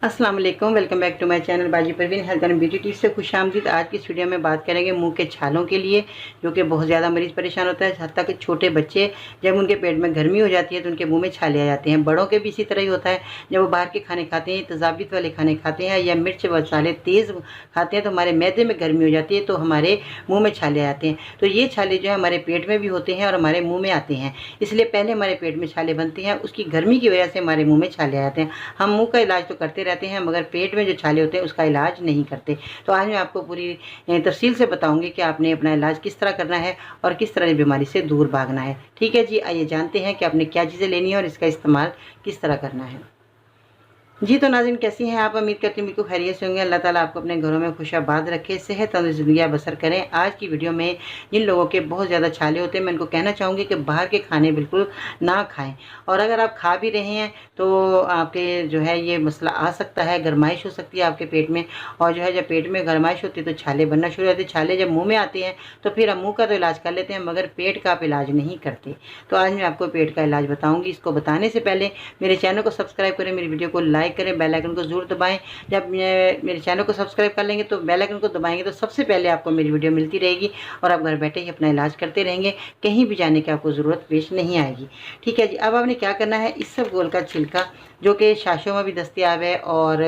अस्सलाम वालेकुम, welcome back to my channel Baji Parveen health and beauty tips से खुशामदीद। आज की इस वीडियो में बात करेंगे मुंह के छालों के लिए, जो कि बहुत ज़्यादा मरीज़ परेशान होता है। हत्ता कि छोटे बच्चे जब उनके पेट में गर्मी हो जाती है तो उनके मुंह में छाले आ जाते हैं। बड़ों के भी इसी तरह ही होता है, जब वो बाहर के खाने खाते हैं, तेज़ाबियत वाले खाने खाते हैं या मिर्च मसाले तेज़ खाते हैं तो हमारे मैदे में गर्मी हो जाती है, तो हमारे मुँह में छाले आ जाते हैं। तो ये छाले जो है हमारे पेट में भी होते हैं और हमारे मुँह में आते हैं। इसलिए पहले हमारे पेट में छाले बनते हैं, उसकी गर्मी की वजह से हमारे मुँह में छाले आ जाते हैं। हम मुँह का इलाज तो करते रहते हैं मगर पेट में जो छाले होते हैं उसका इलाज नहीं करते। तो आज मैं आपको पूरी तफसील से बताऊंगी कि आपने अपना इलाज किस तरह करना है और किस तरह की बीमारी से दूर भागना है। ठीक है जी, आइए जानते हैं कि आपने क्या चीज़ें लेनी है और इसका इस्तेमाल किस तरह करना है। जी तो नाज़रीन, कैसी हैं आप? उम्मीद करती हूँ बिल्कुल खैरियत से होंगे। अल्लाह ताला आपको अपने घरों में खुशाबाद रखे, सेहत और ज़िंदगी बसर करें। आज की वीडियो में जिन लोगों के बहुत ज़्यादा छाले होते हैं, मैं इनको कहना चाहूँगी कि बाहर के खाने बिल्कुल ना खाएं। और अगर आप खा भी रहे हैं तो आपके जो है ये मसला आ सकता है, गरमाइश हो सकती है आपके पेट में। और जो है जब पेट में गरमाइश होती है तो छाले बनना शुरू हो जाते हैं। छाले जब मुँह में आते हैं तो फिर हम मुँह का तो इलाज कर लेते हैं मगर पेट का आप इलाज नहीं करते। तो आज मैं आपको पेट का इलाज बताऊँगी। इसको बताने से पहले मेरे चैनल को सब्सक्राइब करें, मेरी वीडियो को लाइक करें, बेल आइकन को ज़रूर दबाएं। जब मेरे चैनल को सब्सक्राइब कर लेंगे तो बेल आइकन को दबाएंगे तो सबसे पहले आपको मेरी वीडियो मिलती रहेगी और आप घर बैठे ही अपना इलाज करते रहेंगे। कहीं भी जाने की आपको ज़रूरत पेश नहीं आएगी। ठीक है जी, अब आपने क्या करना है, इसबगोल का छिलका जो कि शाशों में भी दस्तियाब है और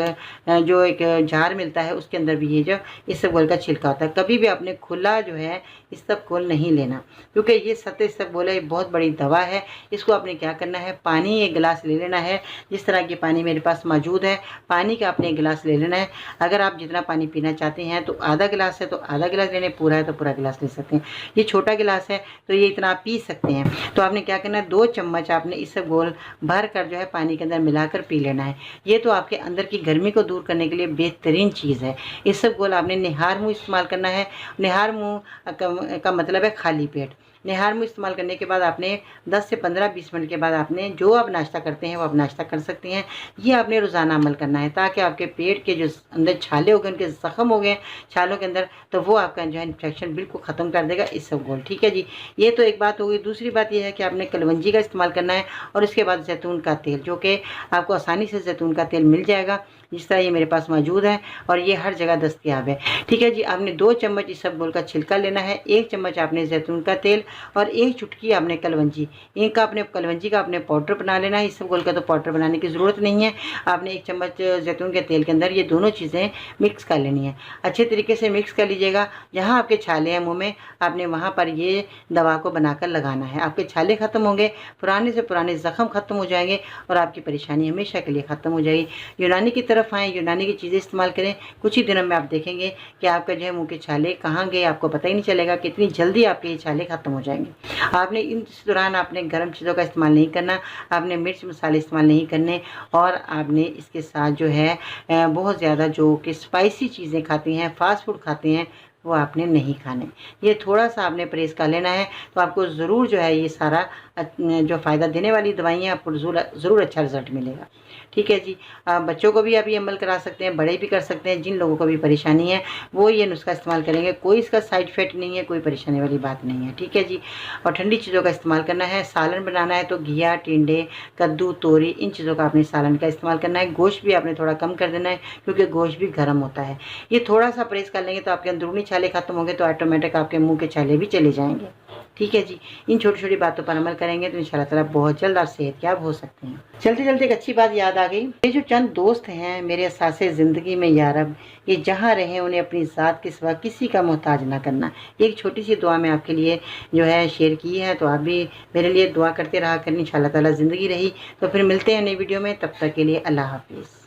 जो एक जार मिलता है उसके अंदर भी ये जो इसबगोल का छिलका होता है, कभी भी आपने खुला जो है इसबगोल नहीं लेना, क्योंकि ये सत्य इसबगोल है, ये बहुत बड़ी दवा है। इसको आपने क्या करना है, पानी एक गिलास ले लेना है। जिस तरह की पानी मेरे पास मौजूद है, पानी का आपने एक गिलास ले लेना है। अगर आप जितना पानी पीना चाहते हैं तो आधा गिलास है तो आधा गिलास लेने, पूरा है तो पूरा गिलास ले सकते हैं। ये छोटा गिलास है तो ये इतना आप पी सकते हैं। तो आपने क्या करना है, 2 चम्मच आपने इसबगोल भर कर जो है पानी के अंदर मिलाकर पी लेना है। ये तो आपके अंदर की गर्मी को दूर करने के लिए बेहतरीन चीज़ है। इसबगोल आपने निहार मुँह इस्तेमाल करना है। निहार मुँह का मतलब है खाली पेट। निहार मुँह इस्तेमाल करने के बाद आपने 10 से 15-20 मिनट के बाद आपने जो आप नाश्ता करते हैं वो आप नाश्ता कर सकते हैं। ये आपने रोज़ाना अमल करना है ताकि आपके पेट के जो अंदर छाले हो गए, उनके ज़ख्म हो गए छालों के अंदर, तो वो आपका जो है इन्फेक्शन बिल्कुल ख़त्म कर देगा इसबगोल। ठीक है जी, ये तो एक बात हो गई। दूसरी बात ये है कि आपने कलवंजी का इस्तेमाल करना है और इसके बाद जैतून का तेल, जो कि आपको आसानी से जैतून का तेल मिल जाएगा, जिस तरह ये मेरे पास मौजूद है और ये हर जगह दस्तयाब है। ठीक है जी, आपने 2 चम्मच इसबगोल का छिलका लेना है, 1 चम्मच आपने जैतून का तेल और 1 चुटकी आपने कलवंजी, इनका आपने कलवंजी का आपने पाउडर बना लेना है। इसबगोल का तो पाउडर बनाने की ज़रूरत नहीं है। आपने 1 चम्मच जैतून के तेल के अंदर ये दोनों चीज़ें मिक्स कर लेनी है। अच्छे तरीके से मिक्स कर लीजिएगा। जहाँ आपके छाले हैं मुँह में, आपने वहाँ पर ये दवा को बनाकर लगाना है। आपके छाले ख़त्म होंगे, पुराने से पुराने ज़ख्म ख़त्म हो जाएंगे और आपकी परेशानी हमेशा के लिए ख़त्म हो जाएगी। यूनानी की तरफ आएँ, यूनानी की चीज़ें इस्तेमाल करें। कुछ ही दिनों में आप देखेंगे कि आपका जो है मुँह के छाले कहाँ गए आपको पता ही नहीं चलेगा, कितनी जल्दी आपके ये छाले ख़त्म हो जाएंगे। आपने इस दौरान आपने गर्म चीज़ों का इस्तेमाल नहीं करना, आपने मिर्च मसाले इस्तेमाल नहीं करने और आपने इसके साथ जो है बहुत ज़्यादा जो कि स्पाइसी चीज़ें खाती हैं, फास्ट फूड खाते हैं, वो आपने नहीं खाने। ये थोड़ा सा आपने परहेज़ कर लेना है तो आपको ज़रूर जो है ये सारा जो फ़ायदा देने वाली दवाइयाँ आपको ज़रूर अच्छा रिज़ल्ट मिलेगा। ठीक है जी, बच्चों को भी आप ये अमल करा सकते हैं, बड़े भी कर सकते हैं। जिन लोगों को भी परेशानी है वो ये नुस्खा इस्तेमाल करेंगे, कोई इसका साइड इफ़ेक्ट नहीं है, कोई परेशानी वाली बात नहीं है। ठीक है जी, और ठंडी चीज़ों का इस्तेमाल करना है। सालन बनाना है तो घिया, टिंडे, कद्दू, तोरी, इन चीज़ों का आपने सालन का इस्तेमाल करना है। गोश्त भी आपने थोड़ा कम कर देना है क्योंकि गोश्त भी गर्म होता है। ये थोड़ा सा परहेज़ कर लेंगे तो आपके अंदरूनी छाले ख़त्म होंगे तो ऑटोमेटिक आपके मुँह के छाले भी चले जाएंगे। ठीक है जी, इन छोटी-छोटी बातों पर अमल करेंगे तो इंशाल्लाह ताला बहुत जल्द आप सेहतयाब हो सकते हैं। चलते-चलते एक अच्छी बात याद आ गई। ये जो चंद दोस्त हैं मेरे सासे ज़िंदगी में या रब, ये जहाँ रहें उन्हें अपनी ज़ात के सिवा किसी का मोहताज ना करना। एक छोटी सी दुआ मैं आपके लिए जो है शेयर की है, तो आप भी मेरे लिए दुआ करते रहा करें। इंशाल्लाह ताला ज़िंदगी रही तो फिर मिलते हैं नई वीडियो में, तब तक के लिए अल्लाह हाफ़िज़।